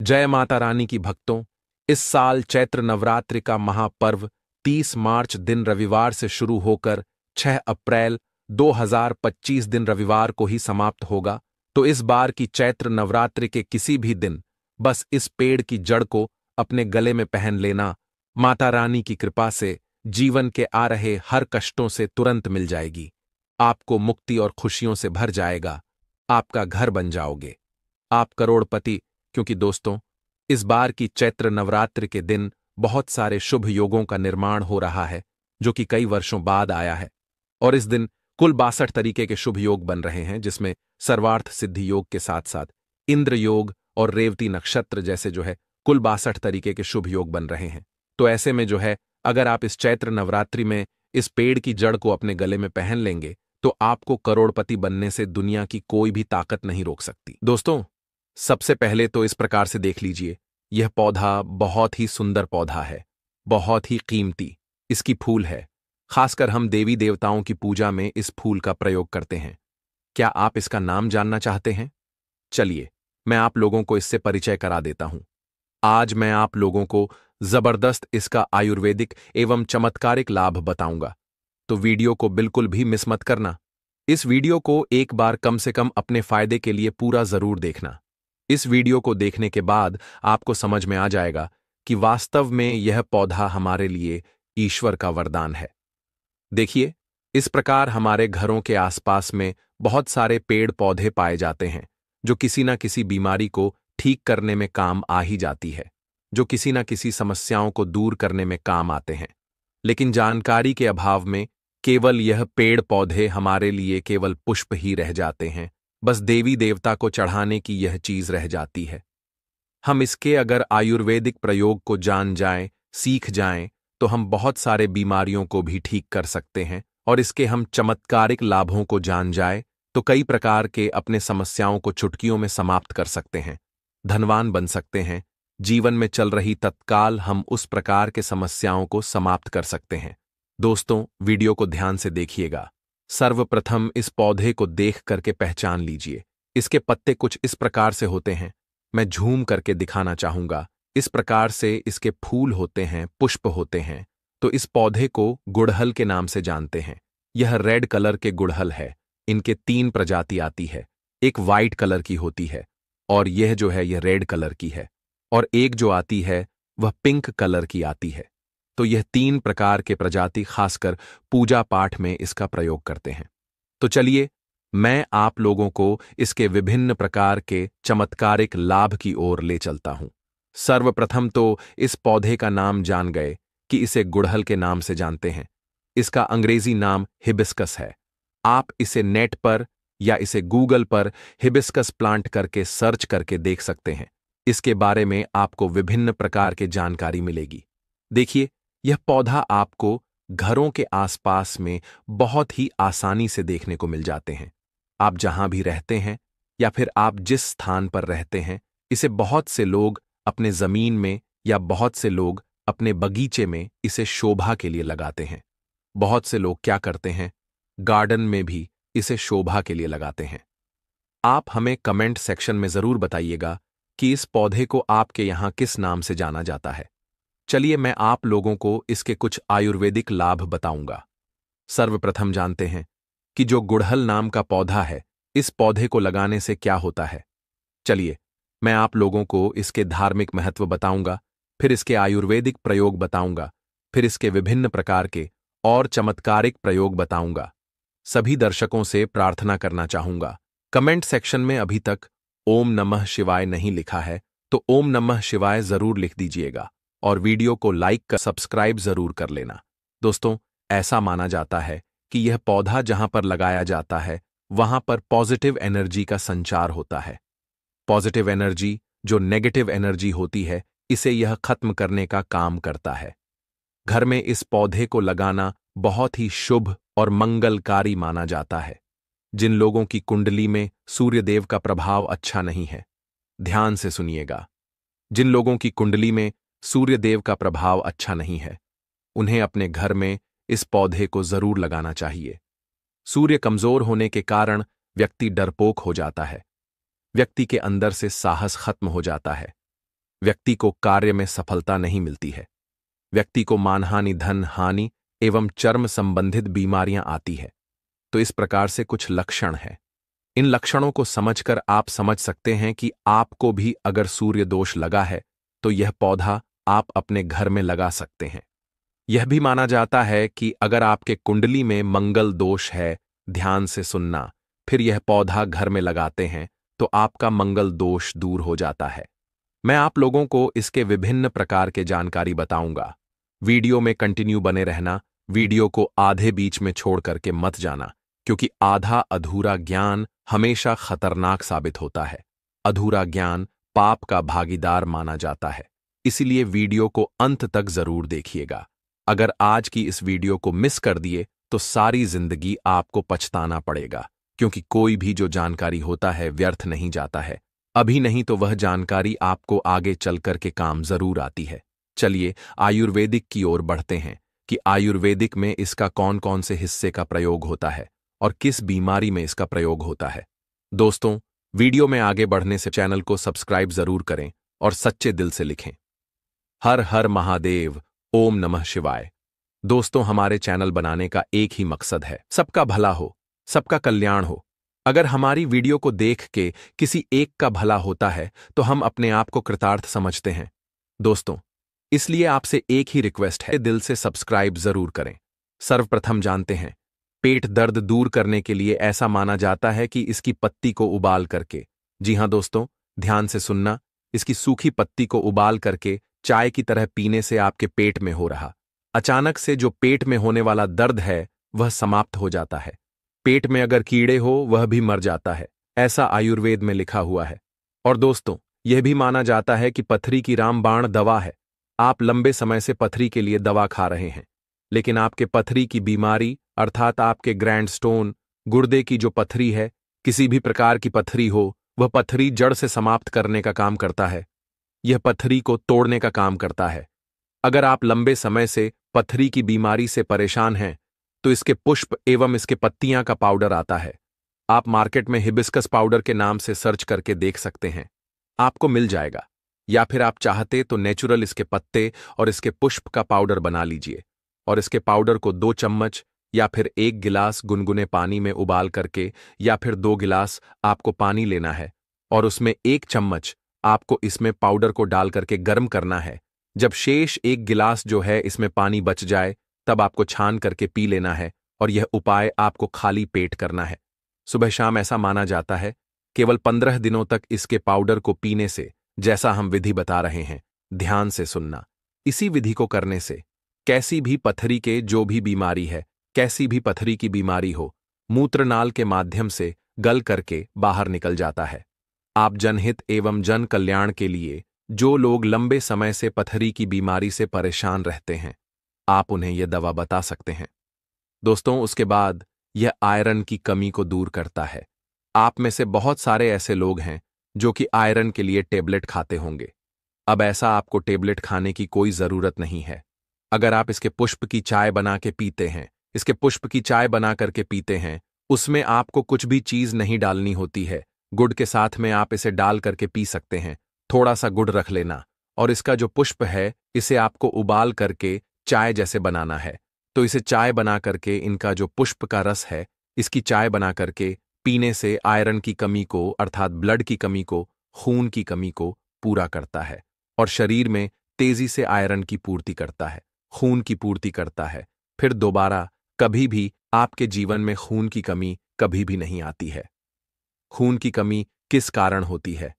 जय माता रानी की भक्तों। इस साल चैत्र नवरात्रि का महापर्व 30 मार्च दिन रविवार से शुरू होकर 6 अप्रैल 2025 दिन रविवार को ही समाप्त होगा। तो इस बार की चैत्र नवरात्रि के किसी भी दिन बस इस पेड़ की जड़ को अपने गले में पहन लेना। माता रानी की कृपा से जीवन के आ रहे हर कष्टों से तुरंत मिल जाएगी। आपको मुक्ति और खुशियों से भर जाएगा। आपका घर बन जाओगे, आप करोड़पति। क्योंकि दोस्तों, इस बार की चैत्र नवरात्रि के दिन बहुत सारे शुभ योगों का निर्माण हो रहा है, जो कि कई वर्षों बाद आया है। और इस दिन कुल 62 तरीके के शुभ योग बन रहे हैं, जिसमें सर्वार्थ सिद्धि योग के साथ साथ इंद्र योग और रेवती नक्षत्र जैसे कुल 62 तरीके के शुभ योग बन रहे हैं। तो ऐसे में अगर आप इस चैत्र नवरात्रि में इस पेड़ की जड़ को अपने गले में पहन लेंगे तो आपको करोड़पति बनने से दुनिया की कोई भी ताकत नहीं रोक सकती। दोस्तों, सबसे पहले तो इस प्रकार से देख लीजिए, यह पौधा बहुत ही सुंदर पौधा है, बहुत ही कीमती इसकी फूल है। खासकर हम देवी देवताओं की पूजा में इस फूल का प्रयोग करते हैं। क्या आप इसका नाम जानना चाहते हैं? चलिए, मैं आप लोगों को इससे परिचय करा देता हूं। आज मैं आप लोगों को जबरदस्त इसका आयुर्वेदिक एवं चमत्कारिक लाभ बताऊंगा, तो वीडियो को बिल्कुल भी मिस मत करना। इस वीडियो को एक बार कम से कम अपने फायदे के लिए पूरा जरूर देखना। इस वीडियो को देखने के बाद आपको समझ में आ जाएगा कि वास्तव में यह पौधा हमारे लिए ईश्वर का वरदान है। देखिए, इस प्रकार हमारे घरों के आसपास में बहुत सारे पेड़ पौधे पाए जाते हैं, जो किसी न किसी बीमारी को ठीक करने में काम आ ही जाती है, जो किसी न किसी समस्याओं को दूर करने में काम आते हैं। लेकिन जानकारी के अभाव में केवल यह पेड़ पौधे हमारे लिए केवल पुष्प ही रह जाते हैं, बस देवी देवता को चढ़ाने की यह चीज रह जाती है। हम इसके अगर आयुर्वेदिक प्रयोग को जान जाएं, सीख जाएं, तो हम बहुत सारे बीमारियों को भी ठीक कर सकते हैं। और इसके हम चमत्कारिक लाभों को जान जाएं तो कई प्रकार के अपने समस्याओं को चुटकियों में समाप्त कर सकते हैं, धनवान बन सकते हैं। जीवन में चल रही तत्काल हम उस प्रकार के समस्याओं को समाप्त कर सकते हैं। दोस्तों, वीडियो को ध्यान से देखिएगा। सर्वप्रथम इस पौधे को देख करके पहचान लीजिए। इसके पत्ते कुछ इस प्रकार से होते हैं, मैं झूम करके दिखाना चाहूंगा। इस प्रकार से इसके फूल होते हैं, पुष्प होते हैं। तो इस पौधे को गुड़हल के नाम से जानते हैं। यह रेड कलर के गुड़हल है। इनके 3 प्रजाति आती है, एक वाइट कलर की होती है, और यह यह रेड कलर की है, और एक जो आती है वह पिंक कलर की आती है। तो यह 3 प्रकार के प्रजाति खासकर पूजा पाठ में इसका प्रयोग करते हैं। तो चलिए, मैं आप लोगों को इसके विभिन्न प्रकार के चमत्कारिक लाभ की ओर ले चलता हूं। सर्वप्रथम तो इस पौधे का नाम जान गए कि इसे गुड़हल के नाम से जानते हैं। इसका अंग्रेजी नाम हिबिस्कस है। आप इसे नेट पर या इसे गूगल पर हिबिस्कस प्लांट करके सर्च करके देख सकते हैं। इसके बारे में आपको विभिन्न प्रकार के जानकारी मिलेगी। देखिए, यह पौधा आपको घरों के आसपास में बहुत ही आसानी से देखने को मिल जाते हैं। आप जहां भी रहते हैं या फिर आप जिस स्थान पर रहते हैं, इसे बहुत से लोग अपने जमीन में या बहुत से लोग अपने बगीचे में इसे शोभा के लिए लगाते हैं। बहुत से लोग क्या करते हैं, गार्डन में भी इसे शोभा के लिए लगाते हैं। आप हमें कमेंट सेक्शन में जरूर बताइएगा कि इस पौधे को आपके यहां किस नाम से जाना जाता है। चलिए, मैं आप लोगों को इसके कुछ आयुर्वेदिक लाभ बताऊंगा। सर्वप्रथम जानते हैं कि जो गुड़हल नाम का पौधा है, इस पौधे को लगाने से क्या होता है। चलिए, मैं आप लोगों को इसके धार्मिक महत्व बताऊंगा, फिर इसके आयुर्वेदिक प्रयोग बताऊंगा, फिर इसके विभिन्न प्रकार के और चमत्कारिक प्रयोग बताऊंगा। सभी दर्शकों से प्रार्थना करना चाहूंगा, कमेंट सेक्शन में अभी तक ओम नमः शिवाय नहीं लिखा है तो ओम नमः शिवाय जरूर लिख दीजिएगा, और वीडियो को लाइक कर सब्सक्राइब जरूर कर लेना। दोस्तों, ऐसा माना जाता है कि यह पौधा जहां पर लगाया जाता है वहां पर पॉजिटिव एनर्जी का संचार होता है। पॉजिटिव एनर्जी जो नेगेटिव एनर्जी होती है, इसे यह खत्म करने का काम करता है। घर में इस पौधे को लगाना बहुत ही शुभ और मंगलकारी माना जाता है। जिन लोगों की कुंडली में सूर्यदेव का प्रभाव अच्छा नहीं है, ध्यान से सुनिएगा। जिन लोगों की कुंडली में सूर्यदेव का प्रभाव अच्छा नहीं है, उन्हें अपने घर में इस पौधे को जरूर लगाना चाहिए। सूर्य कमजोर होने के कारण व्यक्ति डरपोक हो जाता है, व्यक्ति के अंदर से साहस खत्म हो जाता है, व्यक्ति को कार्य में सफलता नहीं मिलती है। व्यक्ति को मानहानि, धन हानि एवं चर्म संबंधित बीमारियां आती है। तो इस प्रकार से कुछ लक्षण हैं। इन लक्षणों को समझकर आप समझ सकते हैं कि आपको भी अगर सूर्य दोष लगा है तो यह पौधा आप अपने घर में लगा सकते हैं। यह भी माना जाता है कि अगर आपके कुंडली में मंगल दोष है, ध्यान से सुनना, फिर यह पौधा घर में लगाते हैं तो आपका मंगल दोष दूर हो जाता है। मैं आप लोगों को इसके विभिन्न प्रकार के जानकारी बताऊंगा। वीडियो में कंटिन्यू बने रहना, वीडियो को आधे बीच में छोड़ करके मत जाना, क्योंकि आधा अधूरा ज्ञान हमेशा खतरनाक साबित होता है। अधूरा ज्ञान पाप का भागीदार माना जाता है। इसीलिए वीडियो को अंत तक जरूर देखिएगा। अगर आज की इस वीडियो को मिस कर दिए तो सारी जिंदगी आपको पछताना पड़ेगा, क्योंकि कोई भी जो जानकारी होता है व्यर्थ नहीं जाता है। अभी नहीं तो वह जानकारी आपको आगे चल कर के काम जरूर आती है। चलिए आयुर्वेदिक की ओर बढ़ते हैं कि आयुर्वेदिक में इसका कौन कौन से हिस्से का प्रयोग होता है और किस बीमारी में इसका प्रयोग होता है। दोस्तों, वीडियो में आगे बढ़ने से चैनल को सब्सक्राइब जरूर करें और सच्चे दिल से लिखें। हर हर महादेव, ओम नमः शिवाय। दोस्तों, हमारे चैनल बनाने का एक ही मकसद है, सबका भला हो, सबका कल्याण हो। अगर हमारी वीडियो को देख के किसी एक का भला होता है तो हम अपने आप को कृतार्थ समझते हैं। दोस्तों, इसलिए आपसे एक ही रिक्वेस्ट है, दिल से सब्सक्राइब जरूर करें। सर्वप्रथम जानते हैं, पेट दर्द दूर करने के लिए ऐसा माना जाता है कि इसकी पत्ती को उबाल करके, जी हां दोस्तों, ध्यान से सुनना, इसकी सूखी पत्ती को उबाल करके चाय की तरह पीने से आपके पेट में हो रहा अचानक से जो पेट में होने वाला दर्द है वह समाप्त हो जाता है। पेट में अगर कीड़े हो वह भी मर जाता है, ऐसा आयुर्वेद में लिखा हुआ है। और दोस्तों, यह भी माना जाता है कि पथरी की रामबाण दवा है। आप लंबे समय से पथरी के लिए दवा खा रहे हैं, लेकिन आपके पथरी की बीमारी अर्थात आपके ग्रैंड स्टोन, गुर्दे की जो पथरी है, किसी भी प्रकार की पथरी हो, वह पथरी जड़ से समाप्त करने का काम करता है। यह पथरी को तोड़ने का काम करता है। अगर आप लंबे समय से पथरी की बीमारी से परेशान हैं तो इसके पुष्प एवं इसके पत्तियां का पाउडर आता है। आप मार्केट में हिबिस्कस पाउडर के नाम से सर्च करके देख सकते हैं, आपको मिल जाएगा। या फिर आप चाहते तो नेचुरल इसके पत्ते और इसके पुष्प का पाउडर बना लीजिए और इसके पाउडर को 2 चम्मच या फिर 1 गिलास गुनगुने पानी में उबाल करके, या फिर 2 गिलास आपको पानी लेना है और उसमें 1 चम्मच आपको इसमें पाउडर को डाल करके गर्म करना है। जब शेष 1 गिलास जो है इसमें पानी बच जाए तब आपको छान करके पी लेना है और यह उपाय आपको खाली पेट करना है। सुबह शाम ऐसा माना जाता है। केवल 15 दिनों तक इसके पाउडर को पीने से, जैसा हम विधि बता रहे हैं, ध्यान से सुनना, इसी विधि को करने से कैसी भी पथरी के जो भी बीमारी है, कैसी भी पथरी की बीमारी हो, मूत्रनाल के माध्यम से गल करके बाहर निकल जाता है। आप जनहित एवं जन कल्याण के लिए जो लोग लंबे समय से पथरी की बीमारी से परेशान रहते हैं, आप उन्हें यह दवा बता सकते हैं। दोस्तों, उसके बाद यह आयरन की कमी को दूर करता है। आप में से बहुत सारे ऐसे लोग हैं जो कि आयरन के लिए टेबलेट खाते होंगे। अब ऐसा आपको टेबलेट खाने की कोई जरूरत नहीं है। अगर आप इसके पुष्प की चाय बना के पीते हैं, इसके पुष्प की चाय बना करके पीते हैं, उसमें आपको कुछ भी चीज नहीं डालनी होती है। गुड़ के साथ में आप इसे डाल करके पी सकते हैं। थोड़ा सा गुड़ रख लेना और इसका जो पुष्प है इसे आपको उबाल करके चाय जैसे बनाना है। तो इसे चाय बना करके, इनका जो पुष्प का रस है, इसकी चाय बना करके पीने से आयरन की कमी को अर्थात ब्लड की कमी को, खून की कमी को पूरा करता है और शरीर में तेजी से आयरन की पूर्ति करता है, खून की पूर्ति करता है। फिर दोबारा कभी भी आपके जीवन में खून की कमी कभी भी नहीं आती है। खून की कमी किस कारण होती है?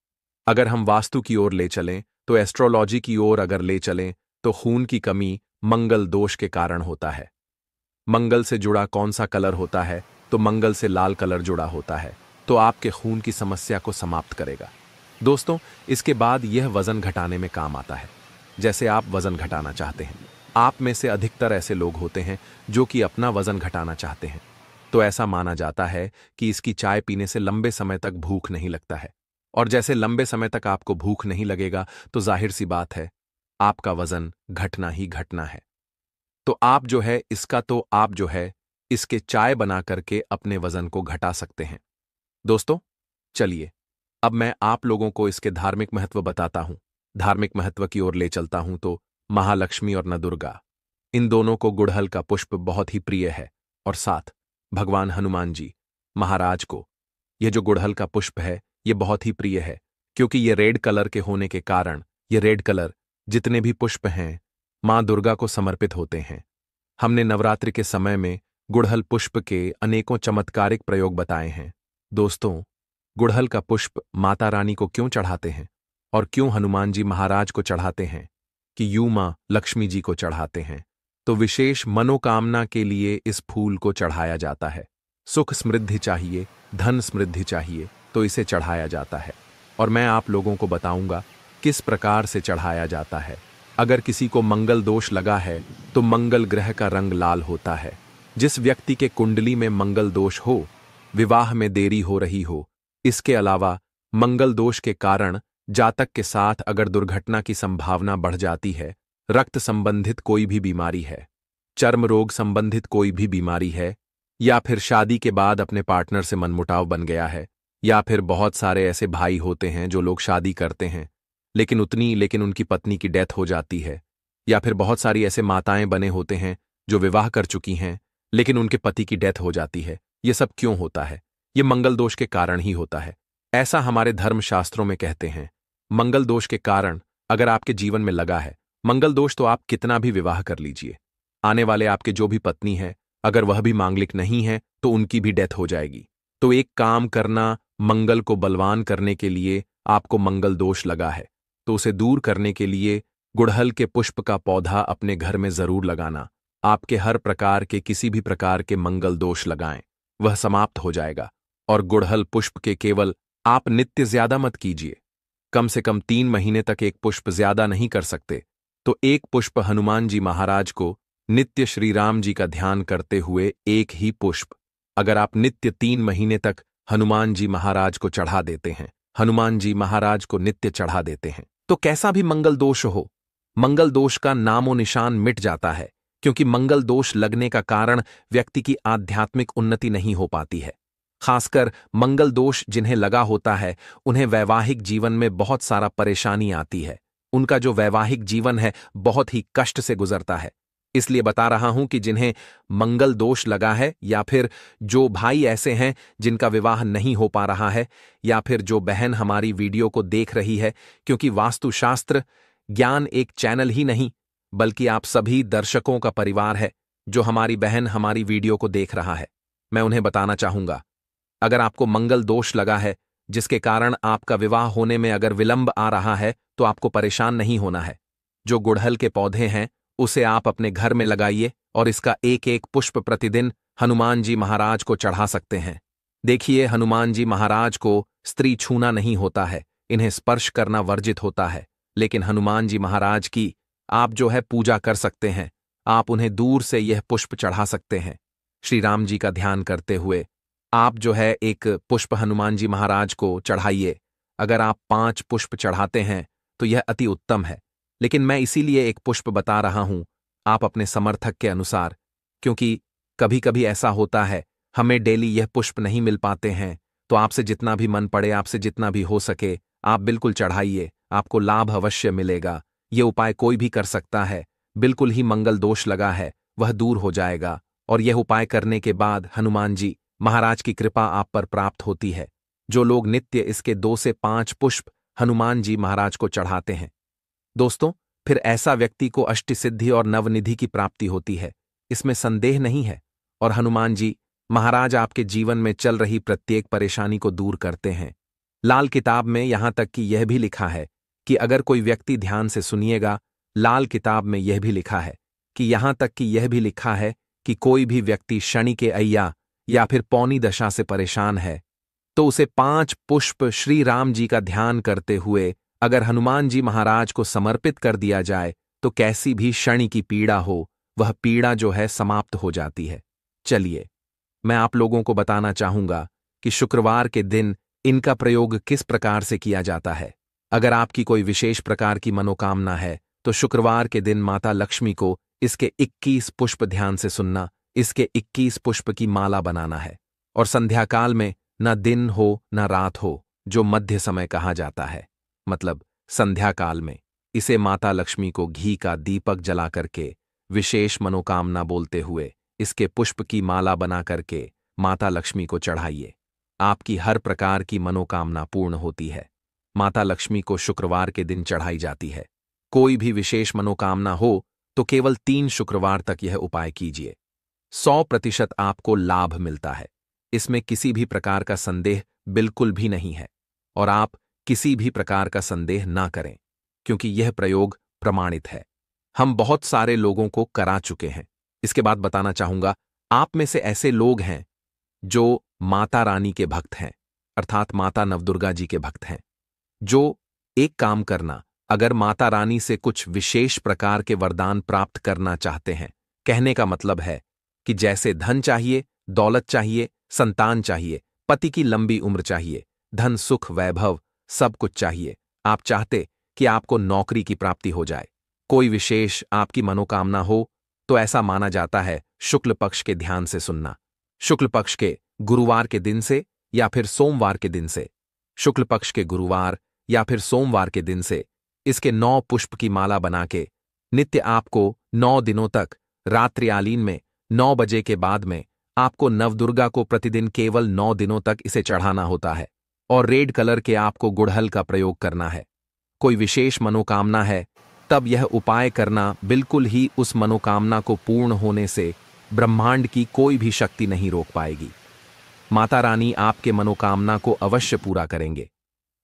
अगर हम वास्तु की ओर ले चलें तो एस्ट्रोलॉजी की ओर अगर ले चलें तो खून की कमी मंगल दोष के कारण होता है। मंगल से जुड़ा कौन सा कलर होता है? तो मंगल से लाल कलर जुड़ा होता है, तो आपके खून की समस्या को समाप्त करेगा। दोस्तों, इसके बाद यह वजन घटाने में काम आता है। जैसे आप वजन घटाना चाहते हैं, आप में से अधिकतर ऐसे लोग होते हैं जो कि अपना वजन घटाना चाहते हैं, तो ऐसा माना जाता है कि इसकी चाय पीने से लंबे समय तक भूख नहीं लगता है। और जैसे लंबे समय तक आपको भूख नहीं लगेगा तो जाहिर सी बात है आपका वजन घटना ही घटना है। तो आप जो है इसके चाय बना करके अपने वजन को घटा सकते हैं। दोस्तों, चलिए अब मैं आप लोगों को इसके धार्मिक महत्व बताता हूं। धार्मिक महत्व की ओर ले चलता हूं तो महालक्ष्मी और न दुर्गा, इन दोनों को गुड़हल का पुष्प बहुत ही प्रिय है। और साथ भगवान हनुमान जी महाराज को यह जो गुड़हल का पुष्प है ये बहुत ही प्रिय है, क्योंकि ये रेड कलर के होने के कारण ये रेड कलर जितने भी पुष्प हैं मां दुर्गा को समर्पित होते हैं। हमने नवरात्रि के समय में गुड़हल पुष्प के अनेकों चमत्कारिक प्रयोग बताए हैं। दोस्तों, गुड़हल का पुष्प माता रानी को क्यों चढ़ाते हैं और क्यों हनुमान जी महाराज को चढ़ाते हैं कि यूं मां लक्ष्मी जी को चढ़ाते हैं? तो विशेष मनोकामना के लिए इस फूल को चढ़ाया जाता है। सुख समृद्धि चाहिए, धन समृद्धि चाहिए तो इसे चढ़ाया जाता है। और मैं आप लोगों को बताऊंगा किस प्रकार से चढ़ाया जाता है। अगर किसी को मंगल दोष लगा है तो मंगल ग्रह का रंग लाल होता है। जिस व्यक्ति के कुंडली में मंगल दोष हो, विवाह में देरी हो रही हो, इसके अलावा मंगल दोष के कारण जातक के साथ अगर दुर्घटना की संभावना बढ़ जाती है, रक्त संबंधित कोई भी बीमारी है, चर्म रोग संबंधित कोई भी बीमारी है, या फिर शादी के बाद अपने पार्टनर से मनमुटाव बन गया है, या फिर बहुत सारे ऐसे भाई होते हैं जो लोग शादी करते हैं लेकिन उनकी पत्नी की डेथ हो जाती है, या फिर बहुत सारी ऐसे माताएं बने होते हैं जो विवाह कर चुकी हैं लेकिन उनके पति की डेथ हो जाती है। ये सब क्यों होता है? ये मंगल दोष के कारण ही होता है। ऐसा हमारे धर्मशास्त्रों में कहते हैं। मंगल दोष के कारण अगर आपके जीवन में लगा है मंगल दोष, तो आप कितना भी विवाह कर लीजिए, आने वाले आपके जो भी पत्नी है अगर वह भी मांगलिक नहीं है तो उनकी भी डेथ हो जाएगी। तो एक काम करना, मंगल को बलवान करने के लिए आपको मंगल दोष लगा है तो उसे दूर करने के लिए गुड़हल के पुष्प का पौधा अपने घर में जरूर लगाना। आपके हर प्रकार के किसी भी प्रकार के मंगल दोष लगाएं, वह समाप्त हो जाएगा। और गुड़हल पुष्प के केवल आप नित्य ज्यादा मत कीजिए, कम से कम 3 महीने तक एक पुष्प ज्यादा नहीं कर सकते तो एक पुष्प हनुमान जी महाराज को नित्य श्री राम जी का ध्यान करते हुए एक ही पुष्प अगर आप नित्य 3 महीने तक हनुमान जी महाराज को चढ़ा देते हैं, हनुमान जी महाराज को नित्य चढ़ा देते हैं, तो कैसा भी मंगल दोष हो, मंगल दोष का नामो निशान मिट जाता है। क्योंकि मंगल दोष लगने का कारण व्यक्ति की आध्यात्मिक उन्नति नहीं हो पाती है। खासकर मंगल दोष जिन्हें लगा होता है उन्हें वैवाहिक जीवन में बहुत सारा परेशानी आती है। उनका जो वैवाहिक जीवन है बहुत ही कष्ट से गुजरता है। इसलिए बता रहा हूं कि जिन्हें मंगल दोष लगा है, या फिर जो भाई ऐसे हैं जिनका विवाह नहीं हो पा रहा है, या फिर जो बहन हमारी वीडियो को देख रही है, क्योंकि वास्तुशास्त्र ज्ञान एक चैनल ही नहीं बल्कि आप सभी दर्शकों का परिवार है जो हमारी बहन हमारी वीडियो को देख रहा है। मैं उन्हें बताना चाहूंगा, अगर आपको मंगल दोष लगा है जिसके कारण आपका विवाह होने में अगर विलंब आ रहा है तो आपको परेशान नहीं होना है। जो गुड़हल के पौधे हैं उसे आप अपने घर में लगाइए और इसका एक एक पुष्प प्रतिदिन हनुमान जी महाराज को चढ़ा सकते हैं। देखिए, हनुमान जी महाराज को स्त्री छूना नहीं होता है, इन्हें स्पर्श करना वर्जित होता है, लेकिन हनुमान जी महाराज की आप जो है पूजा कर सकते हैं। आप उन्हें दूर से यह पुष्प चढ़ा सकते हैं। श्री राम जी का ध्यान करते हुए आप जो है एक पुष्प हनुमान जी महाराज को चढ़ाइए। अगर आप 5 पुष्प चढ़ाते हैं तो यह अति उत्तम है, लेकिन मैं इसीलिए एक पुष्प बता रहा हूं, आप अपने समर्थक के अनुसार, क्योंकि कभी कभी ऐसा होता है हमें डेली यह पुष्प नहीं मिल पाते हैं, तो आपसे जितना भी मन पड़े, आपसे जितना भी हो सके आप बिल्कुल चढ़ाइए, आपको लाभ अवश्य मिलेगा। ये उपाय कोई भी कर सकता है। बिल्कुल ही मंगल दोष लगा है वह दूर हो जाएगा, और यह उपाय करने के बाद हनुमान जी महाराज की कृपा आप पर प्राप्त होती है। जो लोग नित्य इसके 2 से 5 पुष्प हनुमान जी महाराज को चढ़ाते हैं, दोस्तों, फिर ऐसा व्यक्ति को अष्टसिद्धि और नवनिधि की प्राप्ति होती है, इसमें संदेह नहीं है। और हनुमान जी महाराज आपके जीवन में चल रही प्रत्येक परेशानी को दूर करते हैं। लाल किताब में यहां तक कि यह भी लिखा है कि अगर कोई व्यक्ति, ध्यान से सुनिएगा, लाल किताब में यह भी लिखा है कि यहां तक कि यह भी लिखा है कि कोई भी व्यक्ति शनि के अय्या या फिर पौनी दशा से परेशान है तो उसे 5 पुष्प श्री राम जी का ध्यान करते हुए अगर हनुमान जी महाराज को समर्पित कर दिया जाए तो कैसी भी शनि की पीड़ा हो वह पीड़ा जो है समाप्त हो जाती है। चलिए, मैं आप लोगों को बताना चाहूंगा कि शुक्रवार के दिन इनका प्रयोग किस प्रकार से किया जाता है। अगर आपकी कोई विशेष प्रकार की मनोकामना है तो शुक्रवार के दिन माता लक्ष्मी को इसके 21 पुष्प, ध्यान से सुनना, इसके 21 पुष्प की माला बनाना है। और संध्या काल में न दिन हो न रात हो, जो मध्य समय कहा जाता है, मतलब संध्या काल में इसे माता लक्ष्मी को घी का दीपक जला करके विशेष मनोकामना बोलते हुए इसके पुष्प की माला बना करके माता लक्ष्मी को चढ़ाइए। आपकी हर प्रकार की मनोकामना पूर्ण होती है। माता लक्ष्मी को शुक्रवार के दिन चढ़ाई जाती है। कोई भी विशेष मनोकामना हो तो केवल 3 शुक्रवार तक यह उपाय कीजिए। 100% आपको लाभ मिलता है। इसमें किसी भी प्रकार का संदेह बिल्कुल भी नहीं है और आप किसी भी प्रकार का संदेह ना करें, क्योंकि यह प्रयोग प्रमाणित है। हम बहुत सारे लोगों को करा चुके हैं। इसके बाद बताना चाहूंगा, आप में से ऐसे लोग हैं जो माता रानी के भक्त हैं, अर्थात माता नवदुर्गा जी के भक्त हैं, जो एक काम करना, अगर माता रानी से कुछ विशेष प्रकार के वरदान प्राप्त करना चाहते हैं, कहने का मतलब है कि जैसे धन चाहिए, दौलत चाहिए, संतान चाहिए, पति की लंबी उम्र चाहिए, धन सुख वैभव सब कुछ चाहिए, आप चाहते कि आपको नौकरी की प्राप्ति हो जाए, कोई विशेष आपकी मनोकामना हो, तो ऐसा माना जाता है शुक्ल पक्ष के ध्यान से सुनना। शुक्ल पक्ष के गुरुवार के दिन से या फिर सोमवार के दिन से, शुक्ल पक्ष के गुरुवार या फिर सोमवार के दिन से इसके 9 पुष्प की माला बना के नित्य आपको 9 दिनों तक रात्रिकालीन में 9 बजे के बाद में आपको नवदुर्गा को प्रतिदिन केवल 9 दिनों तक इसे चढ़ाना होता है और रेड कलर के आपको गुड़हल का प्रयोग करना है। कोई विशेष मनोकामना है तब यह उपाय करना, बिल्कुल ही उस मनोकामना को पूर्ण होने से ब्रह्मांड की कोई भी शक्ति नहीं रोक पाएगी। माता रानी आपके मनोकामना को अवश्य पूरा करेंगे।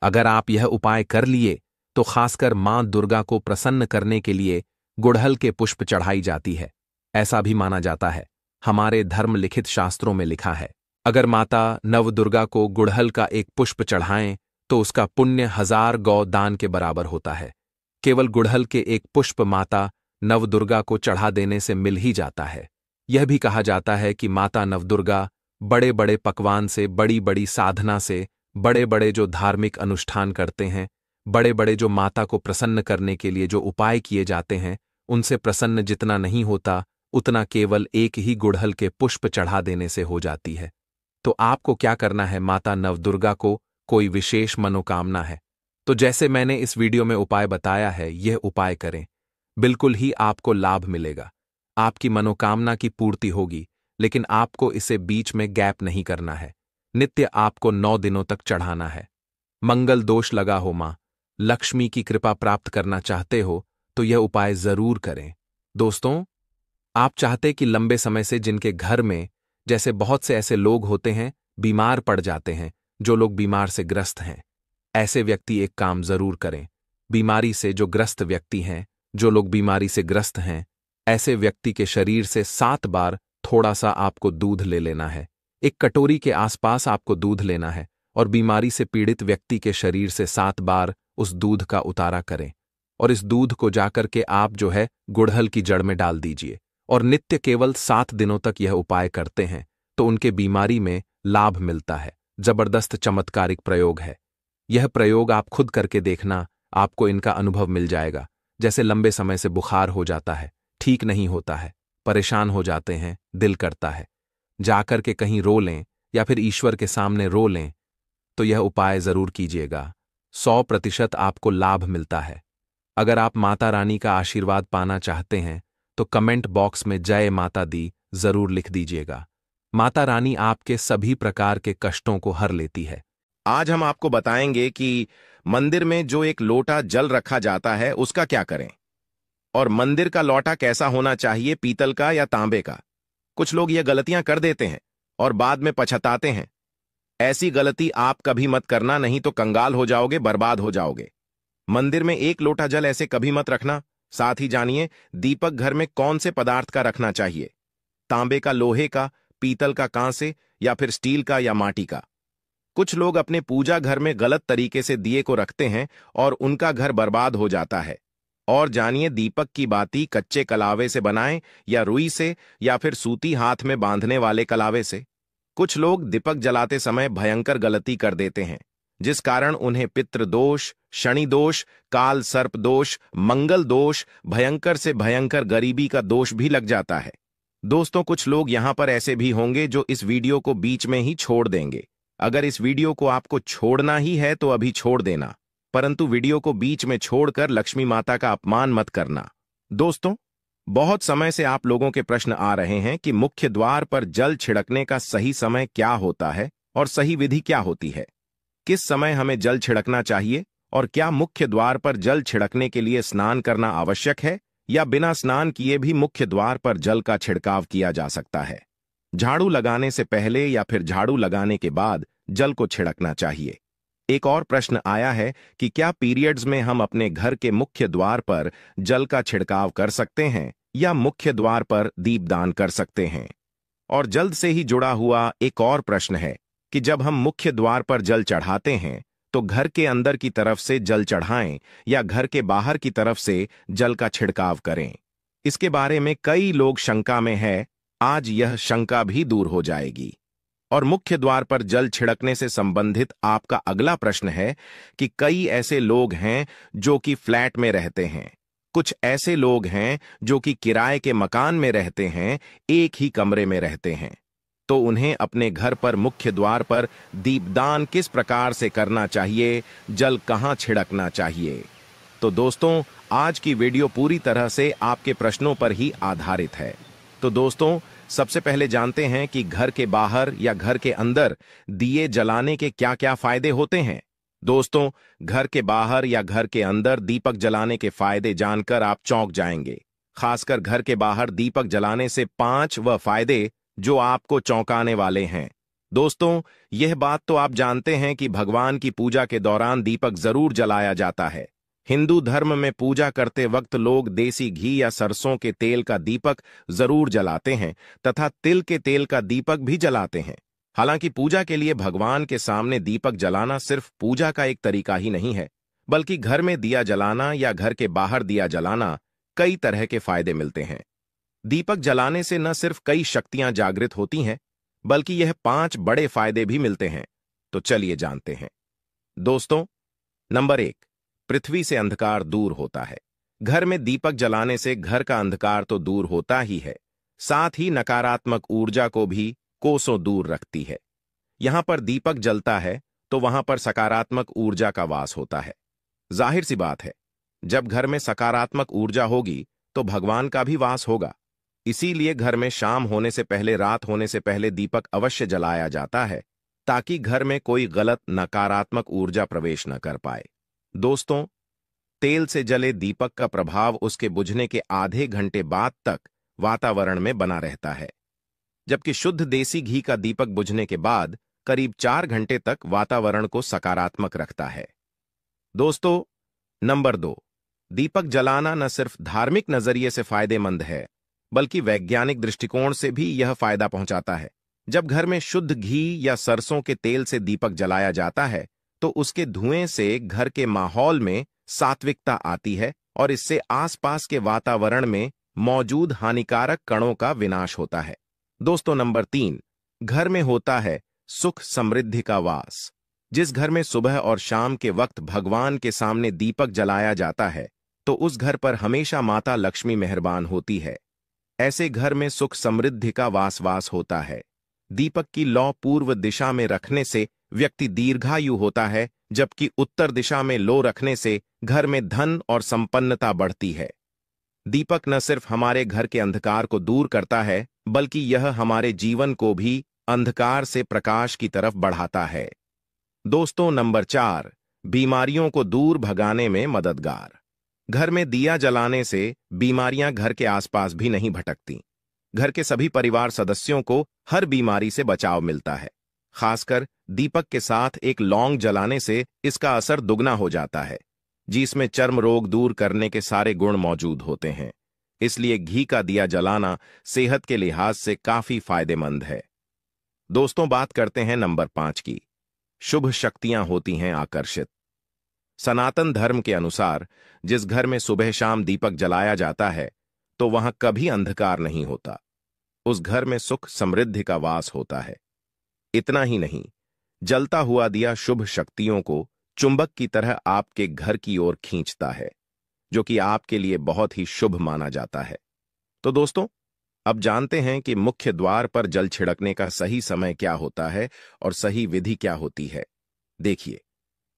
अगर आप यह उपाय कर लिए तो खासकर मां दुर्गा को प्रसन्न करने के लिए गुड़हल के पुष्प चढ़ाई जाती है। ऐसा भी माना जाता है, हमारे धर्म लिखित शास्त्रों में लिखा है, अगर माता नवदुर्गा को गुड़हल का एक पुष्प चढ़ाएं तो उसका पुण्य 1000 गौ दान के बराबर होता है। केवल गुड़हल के एक पुष्प माता नवदुर्गा को चढ़ा देने से मिल ही जाता है। यह भी कहा जाता है कि माता नवदुर्गा बड़े बड़े पकवान से, बड़ी बड़ी साधना से, बड़े बड़े जो धार्मिक अनुष्ठान करते हैं, बड़े बड़े जो माता को प्रसन्न करने के लिए जो उपाय किए जाते हैं, उनसे प्रसन्न जितना नहीं होता उतना केवल एक ही गुड़हल के पुष्प चढ़ा देने से हो जाती है। तो आपको क्या करना है, माता नवदुर्गा को कोई विशेष मनोकामना है तो जैसे मैंने इस वीडियो में उपाय बताया है, यह उपाय करें, बिल्कुल ही आपको लाभ मिलेगा। आपकी मनोकामना की पूर्ति होगी, लेकिन आपको इसे बीच में गैप नहीं करना है। नित्य आपको 9 दिनों तक चढ़ाना है। मंगल दोष लगा हो, मां लक्ष्मी की कृपा प्राप्त करना चाहते हो तो यह उपाय जरूर करें। दोस्तों, आप चाहते कि लंबे समय से जिनके घर में, जैसे बहुत से ऐसे लोग होते हैं बीमार पड़ जाते हैं, जो लोग बीमार से ग्रस्त हैं, ऐसे व्यक्ति एक काम जरूर करें। बीमारी से जो ग्रस्त व्यक्ति हैं, जो लोग बीमारी से ग्रस्त हैं, ऐसे व्यक्ति के शरीर से 7 बार थोड़ा सा आपको दूध ले लेना है। एक कटोरी के आसपास आपको दूध लेना है और बीमारी से पीड़ित व्यक्ति के शरीर से 7 बार उस दूध का उतारा करें और इस दूध को जाकर के आप जो है गुड़हल की जड़ में डाल दीजिए और नित्य केवल 7 दिनों तक यह उपाय करते हैं तो उनके बीमारी में लाभ मिलता है। जबरदस्त चमत्कारिक प्रयोग है। यह प्रयोग आप खुद करके देखना, आपको इनका अनुभव मिल जाएगा। जैसे लंबे समय से बुखार हो जाता है, ठीक नहीं होता है, परेशान हो जाते हैं, दिल करता है जाकर के कहीं रो लें या फिर ईश्वर के सामने रो लें, तो यह उपाय जरूर कीजिएगा। 100% आपको लाभ मिलता है। अगर आप माता रानी का आशीर्वाद पाना चाहते हैं तो कमेंट बॉक्स में जय माता दी जरूर लिख दीजिएगा। माता रानी आपके सभी प्रकार के कष्टों को हर लेती है। आज हम आपको बताएंगे कि मंदिर में जो एक लोटा जल रखा जाता है उसका क्या करें, और मंदिर का लोटा कैसा होना चाहिए, पीतल का या तांबे का। कुछ लोग ये गलतियां कर देते हैं और बाद में पछताते हैं। ऐसी गलती आप कभी मत करना, नहीं तो कंगाल हो जाओगे, बर्बाद हो जाओगे। मंदिर में एक लोटा जल ऐसे कभी मत रखना। साथ ही जानिए दीपक घर में कौन से पदार्थ का रखना चाहिए, तांबे का, लोहे का, पीतल का, कांसे या फिर स्टील का या माटी का। कुछ लोग अपने पूजा घर में गलत तरीके से दिए को रखते हैं और उनका घर बर्बाद हो जाता है। और जानिए दीपक की बाती कच्चे कलावे से बनाएं या रुई से या फिर सूती हाथ में बांधने वाले कलावे से। कुछ लोग दीपक जलाते समय भयंकर गलती कर देते हैं, जिस कारण उन्हें पितृ दोष, शनि दोष, काल सर्प दोष, मंगल दोष, भयंकर से भयंकर गरीबी का दोष भी लग जाता है। दोस्तों, कुछ लोग यहां पर ऐसे भी होंगे जो इस वीडियो को बीच में ही छोड़ देंगे। अगर इस वीडियो को आपको छोड़ना ही है तो अभी छोड़ देना, परंतु वीडियो को बीच में छोड़कर लक्ष्मी माता का अपमान मत करना। दोस्तों, बहुत समय से आप लोगों के प्रश्न आ रहे हैं कि मुख्य द्वार पर जल छिड़कने का सही समय क्या होता है और सही विधि क्या होती है। किस समय हमें जल छिड़कना चाहिए और क्या मुख्य द्वार पर जल छिड़कने के लिए स्नान करना आवश्यक है या बिना स्नान किए भी मुख्य द्वार पर जल का छिड़काव किया जा सकता है। झाड़ू लगाने से पहले या फिर झाड़ू लगाने के बाद जल को छिड़कना चाहिए। एक और प्रश्न आया है कि क्या पीरियड्स में हम अपने घर के मुख्य द्वार पर जल का छिड़काव कर सकते हैं या मुख्य द्वार पर दीपदान कर सकते हैं। और जल्द से ही जुड़ा हुआ एक और प्रश्न है कि जब हम मुख्य द्वार पर जल चढ़ाते हैं तो घर के अंदर की तरफ से जल चढ़ाएं या घर के बाहर की तरफ से जल का छिड़काव करें। इसके बारे में कई लोग शंका में है। आज यह शंका भी दूर हो जाएगी। और मुख्य द्वार पर जल छिड़कने से संबंधित आपका अगला प्रश्न है कि कई ऐसे लोग हैं जो कि फ्लैट में रहते हैं, कुछ ऐसे लोग हैं जो कि किराए के मकान में रहते हैं, एक ही कमरे में रहते हैं, तो उन्हें अपने घर पर मुख्य द्वार पर दीपदान किस प्रकार से करना चाहिए, जल कहां छिड़कना चाहिए। तो दोस्तों, आज की वीडियो पूरी तरह से आपके प्रश्नों पर ही आधारित है। तो दोस्तों, सबसे पहले जानते हैं कि घर के बाहर या घर के अंदर दिए जलाने के क्या क्या फायदे होते हैं। दोस्तों, घर के बाहर या घर के अंदर दीपक जलाने के फायदे जानकर आप चौंक जाएंगे। खासकर घर के बाहर दीपक जलाने से 5 वह फायदे जो आपको चौंकाने वाले हैं। दोस्तों, यह बात तो आप जानते हैं कि भगवान की पूजा के दौरान दीपक जरूर जलाया जाता है। हिंदू धर्म में पूजा करते वक्त लोग देसी घी या सरसों के तेल का दीपक जरूर जलाते हैं तथा तिल के तेल का दीपक भी जलाते हैं। हालांकि पूजा के लिए भगवान के सामने दीपक जलाना सिर्फ पूजा का एक तरीका ही नहीं है, बल्कि घर में दिया जलाना या घर के बाहर दिया जलाना कई तरह के फायदे मिलते हैं। दीपक जलाने से न सिर्फ कई शक्तियां जागृत होती हैं, बल्कि यह 5 बड़े फायदे भी मिलते हैं। तो चलिए जानते हैं। दोस्तों, नंबर 1, पृथ्वी से अंधकार दूर होता है। घर में दीपक जलाने से घर का अंधकार तो दूर होता ही है, साथ ही नकारात्मक ऊर्जा को भी कोसों दूर रखती है। यहां पर दीपक जलता है तो वहां पर सकारात्मक ऊर्जा का वास होता है। जाहिर सी बात है, जब घर में सकारात्मक ऊर्जा होगी तो भगवान का भी वास होगा। इसीलिए घर में शाम होने से पहले, रात होने से पहले दीपक अवश्य जलाया जाता है ताकि घर में कोई गलत नकारात्मक ऊर्जा प्रवेश न कर पाए। दोस्तों, तेल से जले दीपक का प्रभाव उसके बुझने के आधे घंटे बाद तक वातावरण में बना रहता है, जबकि शुद्ध देसी घी का दीपक बुझने के बाद करीब 4 घंटे तक वातावरण को सकारात्मक रखता है। दोस्तों, नंबर 2, दीपक जलाना न सिर्फ धार्मिक नजरिए से फायदेमंद है, बल्कि वैज्ञानिक दृष्टिकोण से भी यह फायदा पहुंचाता है। जब घर में शुद्ध घी या सरसों के तेल से दीपक जलाया जाता है तो उसके धुएं से घर के माहौल में सात्विकता आती है और इससे आसपास के वातावरण में मौजूद हानिकारक कणों का विनाश होता है। दोस्तों, नंबर 3, घर में होता है सुख समृद्धि का वास। जिस घर में सुबह और शाम के वक्त भगवान के सामने दीपक जलाया जाता है तो उस घर पर हमेशा माता लक्ष्मी मेहरबान होती है। ऐसे घर में सुख समृद्धि का वास होता है। दीपक की लौ पूर्व दिशा में रखने से व्यक्ति दीर्घायु होता है, जबकि उत्तर दिशा में लो रखने से घर में धन और संपन्नता बढ़ती है। दीपक न सिर्फ हमारे घर के अंधकार को दूर करता है, बल्कि यह हमारे जीवन को भी अंधकार से प्रकाश की तरफ बढ़ाता है। दोस्तों, नंबर 4, बीमारियों को दूर भगाने में मददगार। घर में दिया जलाने से बीमारियां घर के आसपास भी नहीं भटकती। घर के सभी परिवार सदस्यों को हर बीमारी से बचाव मिलता है। खासकर दीपक के साथ एक लौंग जलाने से इसका असर दुगना हो जाता है, जिसमें चर्म रोग दूर करने के सारे गुण मौजूद होते हैं। इसलिए घी का दिया जलाना सेहत के लिहाज से काफी फायदेमंद है। दोस्तों, बात करते हैं नंबर 5 की। शुभ शक्तियां होती हैं आकर्षित। सनातन धर्म के अनुसार जिस घर में सुबह शाम दीपक जलाया जाता है तो वहां कभी अंधकार नहीं होता। उस घर में सुख समृद्धि का वास होता है। इतना ही नहीं, जलता हुआ दिया शुभ शक्तियों को चुंबक की तरह आपके घर की ओर खींचता है, जो कि आपके लिए बहुत ही शुभ माना जाता है। तो दोस्तों, अब जानते हैं कि मुख्य द्वार पर जल छिड़कने का सही समय क्या होता है और सही विधि क्या होती है। देखिए,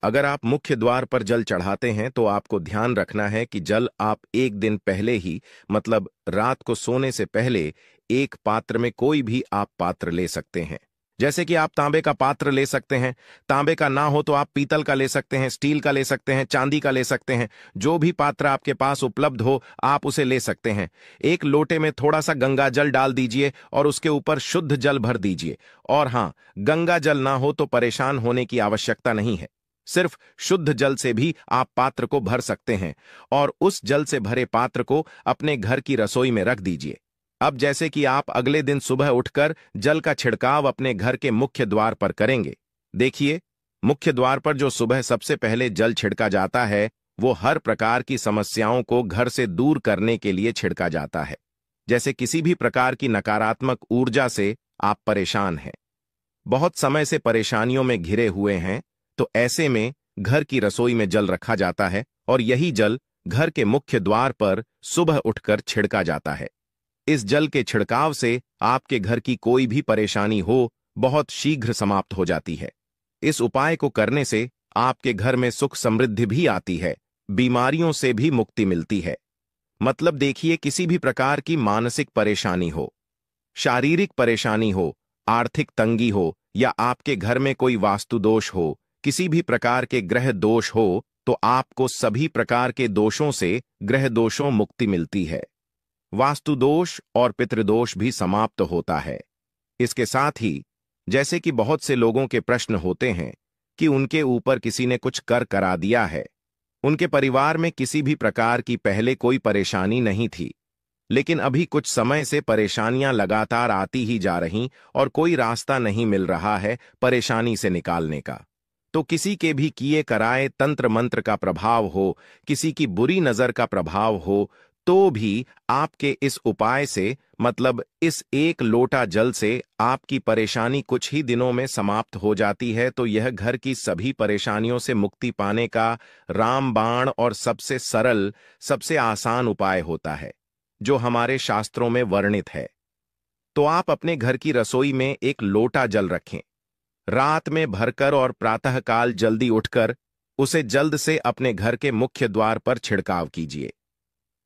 अगर आप मुख्य द्वार पर जल चढ़ाते हैं तो आपको ध्यान रखना है कि जल आप एक दिन पहले ही, मतलब रात को सोने से पहले, एक पात्र में, कोई भी आप पात्र ले सकते हैं। जैसे कि आप तांबे का पात्र ले सकते हैं, तांबे का ना हो तो आप पीतल का ले सकते हैं, स्टील का ले सकते हैं, चांदी का ले सकते हैं। जो भी पात्र आपके पास उपलब्ध हो आप उसे ले सकते हैं। एक लोटे में थोड़ा सा गंगा जल डाल दीजिए और उसके ऊपर शुद्ध जल भर दीजिए। और हां, गंगा जल ना हो तो परेशान होने की आवश्यकता नहीं है। सिर्फ शुद्ध जल से भी आप पात्र को भर सकते हैं और उस जल से भरे पात्र को अपने घर की रसोई में रख दीजिए। अब जैसे कि आप अगले दिन सुबह उठकर जल का छिड़काव अपने घर के मुख्य द्वार पर करेंगे। देखिए, मुख्य द्वार पर जो सुबह सबसे पहले जल छिड़का जाता है वो हर प्रकार की समस्याओं को घर से दूर करने के लिए छिड़का जाता है। जैसे किसी भी प्रकार की नकारात्मक ऊर्जा से आप परेशान हैं, बहुत समय से परेशानियों में घिरे हुए हैं, तो ऐसे में घर की रसोई में जल रखा जाता है और यही जल घर के मुख्य द्वार पर सुबह उठकर छिड़का जाता है। इस जल के छिड़काव से आपके घर की कोई भी परेशानी हो बहुत शीघ्र समाप्त हो जाती है। इस उपाय को करने से आपके घर में सुख समृद्धि भी आती है, बीमारियों से भी मुक्ति मिलती है। मतलब देखिए, किसी भी प्रकार की मानसिक परेशानी हो, शारीरिक परेशानी हो, आर्थिक तंगी हो या आपके घर में कोई वास्तु दोष हो, किसी भी प्रकार के ग्रह दोष हो, तो आपको सभी प्रकार के दोषों से, ग्रह दोषों मुक्ति मिलती है। वास्तु दोष और पितृदोष भी समाप्त होता है। इसके साथ ही जैसे कि बहुत से लोगों के प्रश्न होते हैं कि उनके ऊपर किसी ने कुछ कर करा दिया है, उनके परिवार में किसी भी प्रकार की पहले कोई परेशानी नहीं थी, लेकिन अभी कुछ समय से परेशानियां लगातार आती ही जा रही और कोई रास्ता नहीं मिल रहा है परेशानी से निकालने का। तो किसी के भी किए कराए तंत्र मंत्र का प्रभाव हो, किसी की बुरी नजर का प्रभाव हो, तो भी आपके इस उपाय से, मतलब इस एक लोटा जल से, आपकी परेशानी कुछ ही दिनों में समाप्त हो जाती है। तो यह घर की सभी परेशानियों से मुक्ति पाने का रामबाण और सबसे सरल, सबसे आसान उपाय होता है, जो हमारे शास्त्रों में वर्णित है। तो आप अपने घर की रसोई में एक लोटा जल रखें, रात में भरकर और प्रातःकाल जल्दी उठकर उसे जल्द से अपने घर के मुख्य द्वार पर छिड़काव कीजिए।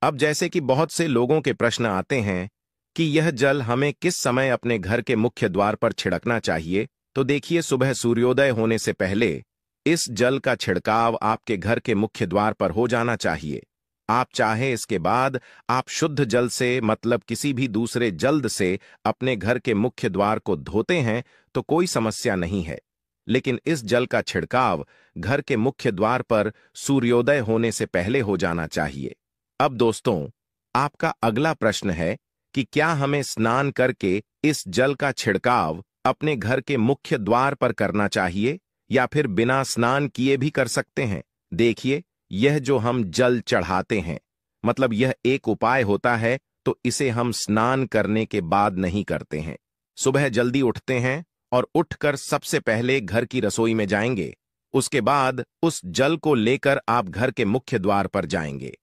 अब जैसे कि बहुत से लोगों के प्रश्न आते हैं कि यह जल हमें किस समय अपने घर के मुख्य द्वार पर छिड़कना चाहिए, तो देखिए, सुबह सूर्योदय होने से पहले इस जल का छिड़काव आपके घर के मुख्य द्वार पर हो जाना चाहिए। आप चाहे इसके बाद आप शुद्ध जल से, मतलब किसी भी दूसरे जल से अपने घर के मुख्य द्वार को धोते हैं तो कोई समस्या नहीं है, लेकिन इस जल का छिड़काव घर के मुख्य द्वार पर सूर्योदय होने से पहले हो जाना चाहिए। अब दोस्तों, आपका अगला प्रश्न है कि क्या हमें स्नान करके इस जल का छिड़काव अपने घर के मुख्य द्वार पर करना चाहिए या फिर बिना स्नान किए भी कर सकते हैं? देखिए, यह जो हम जल चढ़ाते हैं, मतलब यह एक उपाय होता है, तो इसे हम स्नान करने के बाद नहीं करते हैं। सुबह जल्दी उठते हैं और उठकर सबसे पहले घर की रसोई में जाएंगे, उसके बाद उस जल को लेकर आप घर के मुख्य द्वार पर जाएंगे।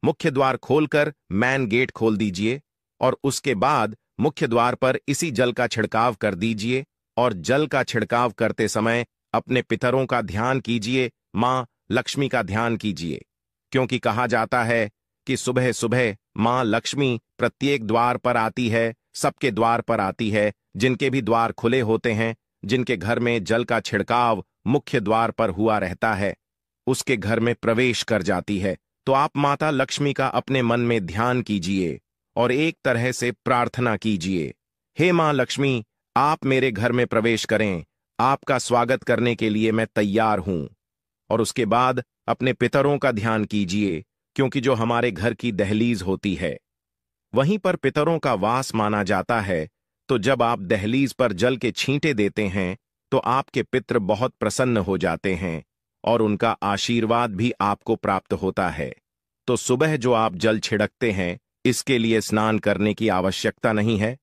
मुख्य द्वार खोलकर मैन गेट खोल दीजिए और उसके बाद मुख्य द्वार पर इसी जल का छिड़काव कर दीजिए। और जल का छिड़काव करते समय अपने पितरों का ध्यान कीजिए, मां लक्ष्मी का ध्यान कीजिए, क्योंकि कहा जाता है कि सुबह सुबह मां लक्ष्मी प्रत्येक द्वार पर आती है, सबके द्वार पर आती है। जिनके भी द्वार खुले होते हैं, जिनके घर में जल का छिड़काव मुख्य द्वार पर हुआ रहता है, उसके घर में प्रवेश कर जाती है। तो आप माता लक्ष्मी का अपने मन में ध्यान कीजिए और एक तरह से प्रार्थना कीजिए, हे मां लक्ष्मी, आप मेरे घर में प्रवेश करें, आपका स्वागत करने के लिए मैं तैयार हूं। और उसके बाद अपने पितरों का ध्यान कीजिए, क्योंकि जो हमारे घर की दहलीज होती है, वहीं पर पितरों का वास माना जाता है। तो जब आप दहलीज पर जल के छींटे देते हैं तो आपके पितृ बहुत प्रसन्न हो जाते हैं और उनका आशीर्वाद भी आपको प्राप्त होता है। तो सुबह जो आप जल छिड़कते हैं, इसके लिए स्नान करने की आवश्यकता नहीं है,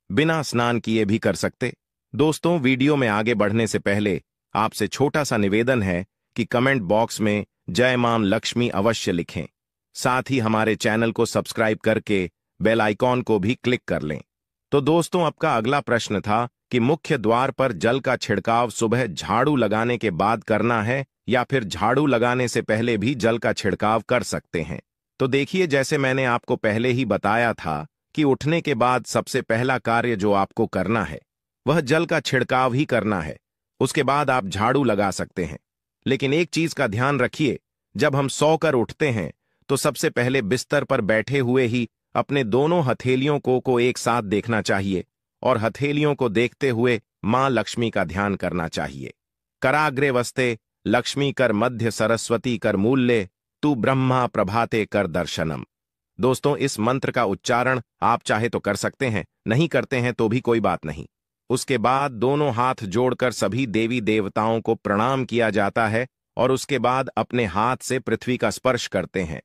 बिना स्नान किए भी कर सकते। दोस्तों, वीडियो में आगे बढ़ने से पहले आपसे छोटा सा निवेदन है कि कमेंट बॉक्स में जय मां लक्ष्मी अवश्य लिखें। साथ ही हमारे चैनल को सब्सक्राइब करके बेल आइकॉन को भी क्लिक कर लें। तो दोस्तों, आपका अगला प्रश्न था कि मुख्य द्वार पर जल का छिड़काव सुबह झाड़ू लगाने के बाद करना है या फिर झाड़ू लगाने से पहले भी जल का छिड़काव कर सकते हैं। तो देखिए, जैसे मैंने आपको पहले ही बताया था कि उठने के बाद सबसे पहला कार्य जो आपको करना है वह जल का छिड़काव ही करना है। उसके बाद आप झाड़ू लगा सकते हैं। लेकिन एक चीज का ध्यान रखिए, जब हम सोकर उठते हैं तो सबसे पहले बिस्तर पर बैठे हुए ही अपने दोनों हथेलियों को एक साथ देखना चाहिए और हथेलियों को देखते हुए मां लक्ष्मी का ध्यान करना चाहिए। कराग्रे वस्ते लक्ष्मी कर मध्य सरस्वती कर मूल्य तू ब्रह्मा प्रभाते कर दर्शनम। दोस्तों, इस मंत्र का उच्चारण आप चाहे तो कर सकते हैं, नहीं करते हैं तो भी कोई बात नहीं। उसके बाद दोनों हाथ जोड़कर सभी देवी देवताओं को प्रणाम किया जाता है और उसके बाद अपने हाथ से पृथ्वी का स्पर्श करते हैं।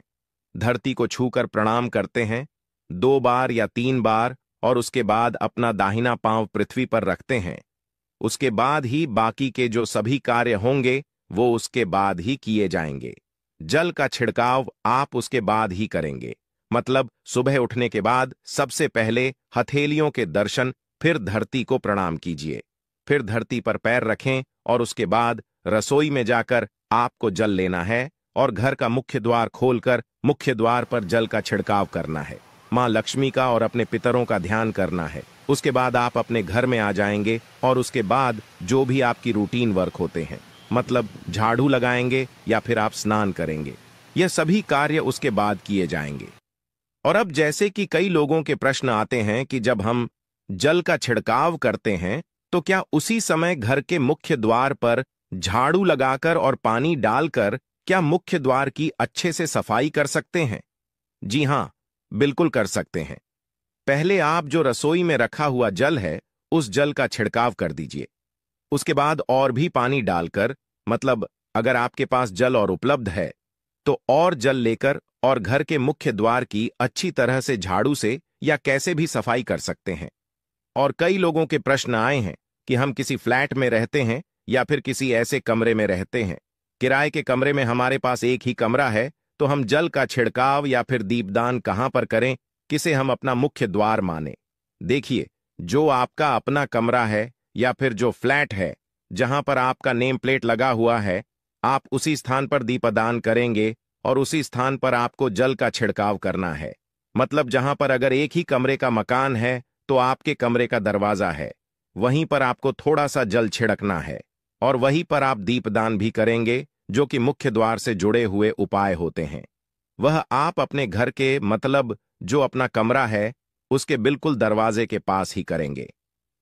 धरती को छूकर प्रणाम करते हैं 2 बार या 3 बार और उसके बाद अपना दाहिना पांव पृथ्वी पर रखते हैं। उसके बाद ही बाकी के जो सभी कार्य होंगे वो उसके बाद ही किए जाएंगे। जल का छिड़काव आप उसके बाद ही करेंगे। मतलब सुबह उठने के बाद सबसे पहले हथेलियों के दर्शन, फिर धरती को प्रणाम कीजिए, फिर धरती पर पैर रखें और उसके बाद रसोई में जाकर आपको जल लेना है और घर का मुख्य द्वार खोलकर मुख्य द्वार पर जल का छिड़काव करना है। मां लक्ष्मी का और अपने पितरों का ध्यान करना है। उसके बाद आप अपने घर में आ जाएंगे और उसके बाद जो भी आपकी रूटीन वर्क होते हैं, मतलब झाड़ू लगाएंगे या फिर आप स्नान करेंगे, यह सभी कार्य उसके बाद किए जाएंगे। और अब जैसे कि कई लोगों के प्रश्न आते हैं कि जब हम जल का छिड़काव करते हैं तो क्या उसी समय घर के मुख्य द्वार पर झाड़ू लगाकर और पानी डालकर क्या मुख्य द्वार की अच्छे से सफाई कर सकते हैं? जी हां, बिल्कुल कर सकते हैं। पहले आप जो रसोई में रखा हुआ जल है उस जल का छिड़काव कर दीजिए। उसके बाद और भी पानी डालकर, मतलब अगर आपके पास जल और उपलब्ध है तो और जल लेकर और घर के मुख्य द्वार की अच्छी तरह से झाड़ू से या कैसे भी सफाई कर सकते हैं। और कई लोगों के प्रश्न आए हैं कि हम किसी फ्लैट में रहते हैं या फिर किसी ऐसे कमरे में रहते हैं, किराए के कमरे में हमारे पास एक ही कमरा है, तो हम जल का छिड़काव या फिर दीपदान कहां पर करें, किसे हम अपना मुख्य द्वार माने। देखिए, जो आपका अपना कमरा है या फिर जो फ्लैट है जहां पर आपका नेम प्लेट लगा हुआ है, आप उसी स्थान पर दीपदान करेंगे और उसी स्थान पर आपको जल का छिड़काव करना है। मतलब जहां पर अगर एक ही कमरे का मकान है तो आपके कमरे का दरवाजा है, वहीं पर आपको थोड़ा सा जल छिड़कना है और वहीं पर आप दीपदान भी करेंगे, जो कि मुख्य द्वार से जुड़े हुए उपाय होते हैं। वह आप अपने घर के, मतलब जो अपना कमरा है उसके बिल्कुल दरवाजे के पास ही करेंगे।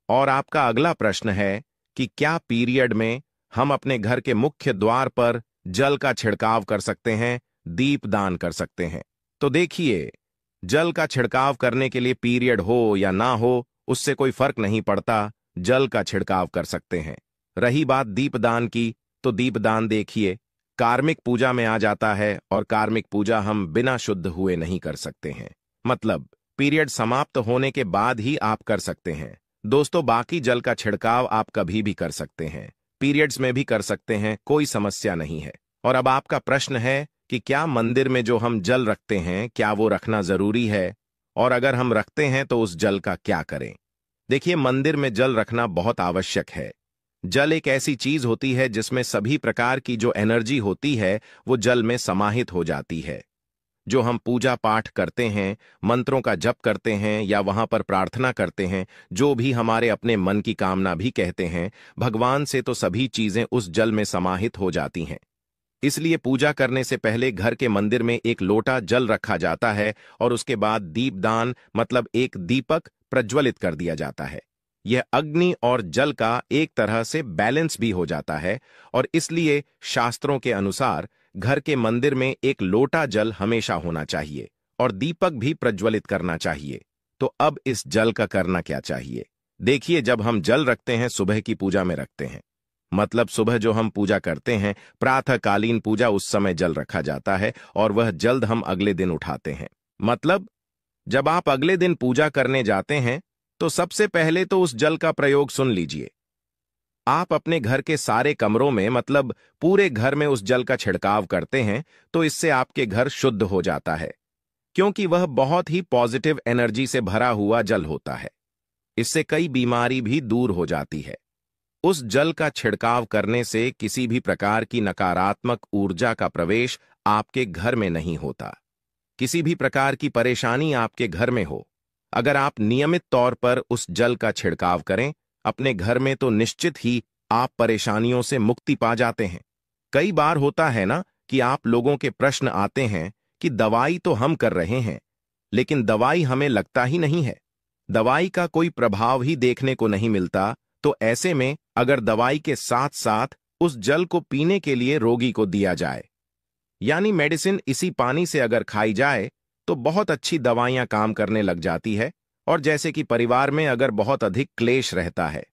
और आपका अगला प्रश्न है कि क्या पीरियड में हम अपने घर के मुख्य द्वार पर जल का छिड़काव कर सकते हैं, दीपदान कर सकते हैं? तो देखिए, जल का छिड़काव करने के लिए पीरियड हो या ना हो उससे कोई फर्क नहीं पड़ता, जल का छिड़काव कर सकते हैं। रही बात दीपदान की, तो दीपदान देखिए कार्मिक पूजा में आ जाता है और कार्मिक पूजा हम बिना शुद्ध हुए नहीं कर सकते हैं। मतलब पीरियड समाप्त होने के बाद ही आप कर सकते हैं। दोस्तों, बाकी जल का छिड़काव आप कभी भी कर सकते हैं, पीरियड्स में भी कर सकते हैं, कोई समस्या नहीं है। और अब आपका प्रश्न है कि क्या मंदिर में जो हम जल रखते हैं क्या वो रखना जरूरी है, और अगर हम रखते हैं तो उस जल का क्या करें? देखिए, मंदिर में जल रखना बहुत आवश्यक है। जल एक ऐसी चीज होती है जिसमें सभी प्रकार की जो एनर्जी होती है वो जल में समाहित हो जाती है। जो हम पूजा पाठ करते हैं, मंत्रों का जप करते हैं या वहां पर प्रार्थना करते हैं, जो भी हमारे अपने मन की कामना भी कहते हैं, भगवान से तो सभी चीजें उस जल में समाहित हो जाती हैं। इसलिए पूजा करने से पहले घर के मंदिर में एक लोटा जल रखा जाता है और उसके बाद दीपदान, मतलब एक दीपक प्रज्वलित कर दिया जाता है। यह अग्नि और जल का एक तरह से बैलेंस भी हो जाता है और इसलिए शास्त्रों के अनुसार घर के मंदिर में एक लोटा जल हमेशा होना चाहिए और दीपक भी प्रज्वलित करना चाहिए। तो अब इस जल का करना क्या चाहिए? देखिए, जब हम जल रखते हैं सुबह की पूजा में रखते हैं, मतलब सुबह जो हम पूजा करते हैं, प्रातःकालीन पूजा, उस समय जल रखा जाता है और वह जल्द हम अगले दिन उठाते हैं। मतलब जब आप अगले दिन पूजा करने जाते हैं तो सबसे पहले तो उस जल का प्रयोग सुन लीजिए। आप अपने घर के सारे कमरों में, मतलब पूरे घर में उस जल का छिड़काव करते हैं तो इससे आपके घर शुद्ध हो जाता है, क्योंकि वह बहुत ही पॉजिटिव एनर्जी से भरा हुआ जल होता है। इससे कई बीमारी भी दूर हो जाती है। उस जल का छिड़काव करने से किसी भी प्रकार की नकारात्मक ऊर्जा का प्रवेश आपके घर में नहीं होता। किसी भी प्रकार की परेशानी आपके घर में हो, अगर आप नियमित तौर पर उस जल का छिड़काव करें अपने घर में, तो निश्चित ही आप परेशानियों से मुक्ति पा जाते हैं। कई बार होता है ना कि आप लोगों के प्रश्न आते हैं कि दवाई तो हम कर रहे हैं, लेकिन दवाई हमें लगता ही नहीं है, दवाई का कोई प्रभाव ही देखने को नहीं मिलता। तो ऐसे में अगर दवाई के साथ साथ उस जल को पीने के लिए रोगी को दिया जाए, यानी मेडिसिन इसी पानी से अगर खाई जाए, तो बहुत अच्छी दवाइयां काम करने लग जाती है। और जैसे कि परिवार में अगर बहुत अधिक क्लेश रहता है,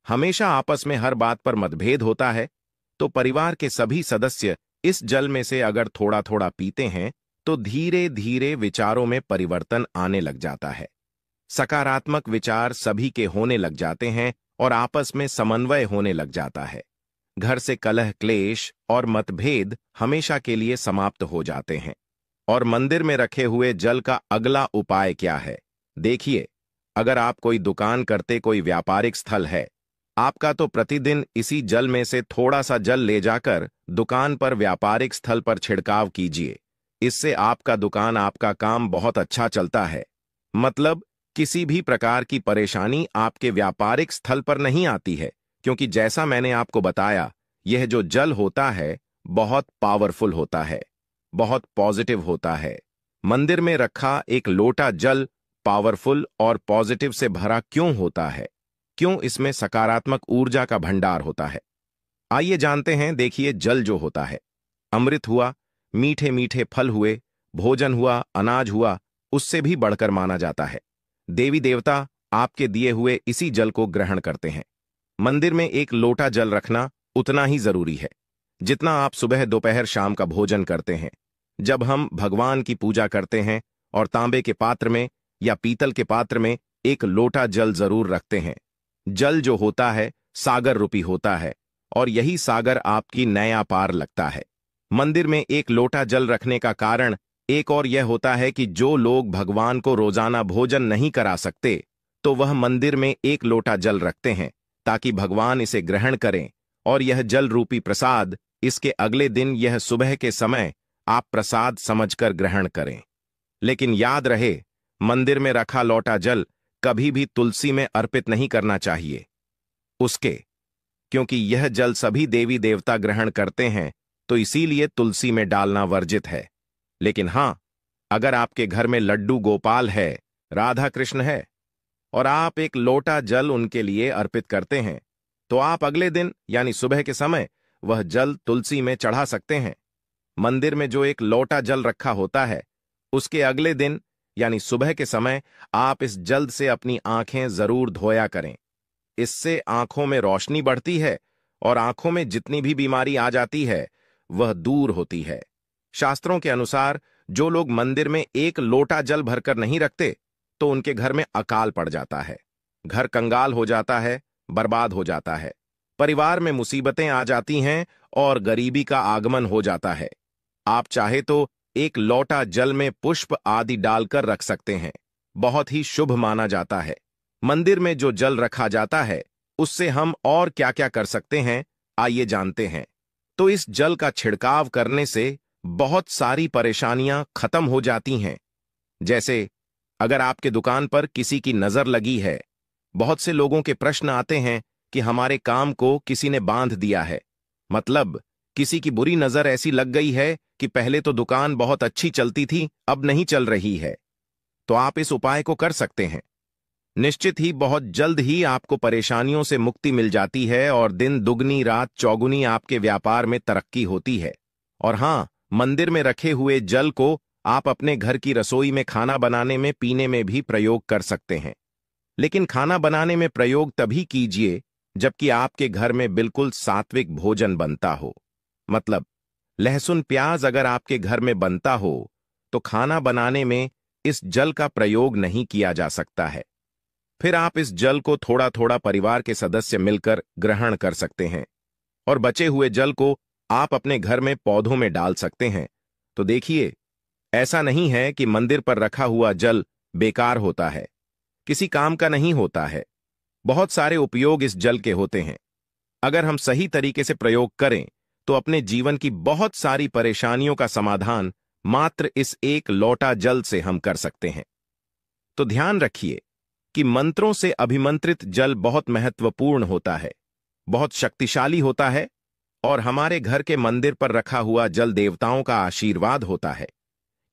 हमेशा आपस में हर बात पर मतभेद होता है, तो परिवार के सभी सदस्य इस जल में से अगर थोड़ा थोड़ा पीते हैं, तो धीरे धीरे विचारों में परिवर्तन आने लग जाता है। सकारात्मक विचार सभी के होने लग जाते हैं और आपस में समन्वय होने लग जाता है। घर से कलह, क्लेश और मतभेद हमेशा के लिए समाप्त हो जाते हैं। और मंदिर में रखे हुए जल का अगला उपाय क्या है? देखिए, अगर आप कोई दुकान करते कोई व्यापारिक स्थल है आपका, तो प्रतिदिन इसी जल में से थोड़ा सा जल ले जाकर दुकान पर व्यापारिक स्थल पर छिड़काव कीजिए। इससे आपका दुकान, आपका काम बहुत अच्छा चलता है। मतलब किसी भी प्रकार की परेशानी आपके व्यापारिक स्थल पर नहीं आती है, क्योंकि जैसा मैंने आपको बताया, यह जो जल होता है बहुत पावरफुल होता है, बहुत पॉजिटिव होता है। मंदिर में रखा एक लोटा जल पावरफुल और पॉजिटिव से भरा क्यों होता है? क्यों इसमें सकारात्मक ऊर्जा का भंडार होता है? आइए जानते हैं। देखिए, जल जो होता है, अमृत हुआ, मीठे मीठे फल हुए, भोजन हुआ, अनाज हुआ, उससे भी बढ़कर माना जाता है। देवी देवता आपके दिए हुए इसी जल को ग्रहण करते हैं। मंदिर में एक लोटा जल रखना उतना ही जरूरी है जितना आप सुबह, दोपहर, शाम का भोजन करते हैं। जब हम भगवान की पूजा करते हैं और तांबे के पात्र में या पीतल के पात्र में एक लोटा जल जरूर रखते हैं। जल जो होता है सागर रूपी होता है और यही सागर आपकी नया पार लगता है। मंदिर में एक लोटा जल रखने का कारण एक और यह होता है कि जो लोग भगवान को रोजाना भोजन नहीं करा सकते, तो वह मंदिर में एक लोटा जल रखते हैं ताकि भगवान इसे ग्रहण करें और यह जल रूपी प्रसाद इसके अगले दिन, यह सुबह के समय, आप प्रसाद समझकर ग्रहण करें। लेकिन याद रहे, मंदिर में रखा लोटा जल कभी भी तुलसी में अर्पित नहीं करना चाहिए क्योंकि यह जल सभी देवी देवता ग्रहण करते हैं, तो इसीलिए तुलसी में डालना वर्जित है। लेकिन हां, अगर आपके घर में लड्डू गोपाल है, राधा कृष्ण है और आप एक लोटा जल उनके लिए अर्पित करते हैं, तो आप अगले दिन यानी सुबह के समय वह जल तुलसी में चढ़ा सकते हैं। मंदिर में जो एक लोटा जल रखा होता है, उसके अगले दिन यानी सुबह के समय आप इस जल से अपनी आंखें जरूर धोया करें। इससे आंखों में रोशनी बढ़ती है और आंखों में जितनी भी बीमारी आ जाती है वह दूर होती है। शास्त्रों के अनुसार जो लोग मंदिर में एक लोटा जल भरकर नहीं रखते, तो उनके घर में अकाल पड़ जाता है, घर कंगाल हो जाता है, बर्बाद हो जाता है, परिवार में मुसीबतें आ जाती हैं और गरीबी का आगमन हो जाता है। आप चाहे तो एक लोटा जल में पुष्प आदि डालकर रख सकते हैं, बहुत ही शुभ माना जाता है। मंदिर में जो जल रखा जाता है उससे हम और क्या क्या कर सकते हैं, आइए जानते हैं। तो इस जल का छिड़काव करने से बहुत सारी परेशानियां खत्म हो जाती हैं। जैसे अगर आपके दुकान पर किसी की नजर लगी है, बहुत से लोगों के प्रश्न आते हैं कि हमारे काम को किसी ने बांध दिया है, मतलब किसी की बुरी नजर ऐसी लग गई है कि पहले तो दुकान बहुत अच्छी चलती थी, अब नहीं चल रही है। तो आप इस उपाय को कर सकते हैं। निश्चित ही बहुत जल्द ही आपको परेशानियों से मुक्ति मिल जाती है और दिन दुगनी रात चौगुनी आपके व्यापार में तरक्की होती है। और हां, मंदिर में रखे हुए जल को आप अपने घर की रसोई में खाना बनाने में, पीने में भी प्रयोग कर सकते हैं। लेकिन खाना बनाने में प्रयोग तभी कीजिए जबकि आपके घर में बिल्कुल सात्विक भोजन बनता हो। मतलब लहसुन प्याज अगर आपके घर में बनता हो, तो खाना बनाने में इस जल का प्रयोग नहीं किया जा सकता है। फिर आप इस जल को थोड़ा थोड़ा परिवार के सदस्य मिलकर ग्रहण कर सकते हैं और बचे हुए जल को आप अपने घर में पौधों में डाल सकते हैं। तो देखिए, ऐसा नहीं है कि मंदिर पर रखा हुआ जल बेकार होता है, किसी काम का नहीं होता है। बहुत सारे उपयोग इस जल के होते हैं। अगर हम सही तरीके से प्रयोग करें तो अपने जीवन की बहुत सारी परेशानियों का समाधान मात्र इस एक लोटा जल से हम कर सकते हैं। तो ध्यान रखिए कि मंत्रों से अभिमंत्रित जल बहुत महत्वपूर्ण होता है, बहुत शक्तिशाली होता है और हमारे घर के मंदिर पर रखा हुआ जल देवताओं का आशीर्वाद होता है,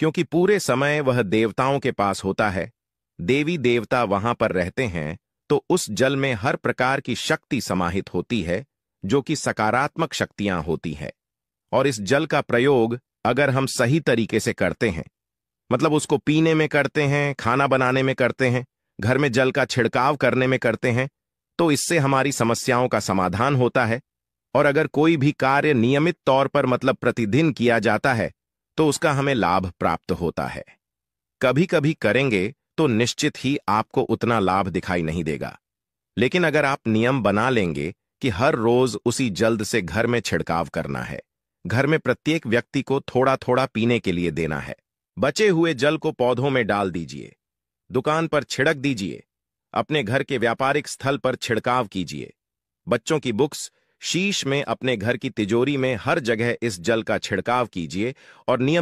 क्योंकि पूरे समय वह देवताओं के पास होता है। देवी देवता वहां पर रहते हैं, तो उस जल में हर प्रकार की शक्ति समाहित होती है, जो कि सकारात्मक शक्तियां होती है। और इस जल का प्रयोग अगर हम सही तरीके से करते हैं, मतलब उसको पीने में करते हैं, खाना बनाने में करते हैं, घर में जल का छिड़काव करने में करते हैं, तो इससे हमारी समस्याओं का समाधान होता है। और अगर कोई भी कार्य नियमित तौर पर मतलब प्रतिदिन किया जाता है, तो उसका हमें लाभ प्राप्त होता है। कभी कभी करेंगे तो निश्चित ही आपको उतना लाभ दिखाई नहीं देगा, लेकिन अगर आप नियम बना लेंगे कि हर रोज उसी जल्द से घर में छिड़काव करना है, घर में प्रत्येक व्यक्ति को थोड़ा थोड़ा पीने के लिए देना है, बचे हुए जल को पौधों में डाल दीजिए, दुकान पर छिड़क दीजिए, अपने घर के व्यापारिक स्थल पर छिड़काव कीजिए, बच्चों की बुक्स, शीश में, अपने घर की तिजोरी में, हर जगह इस जल का छिड़काव कीजिए और नियम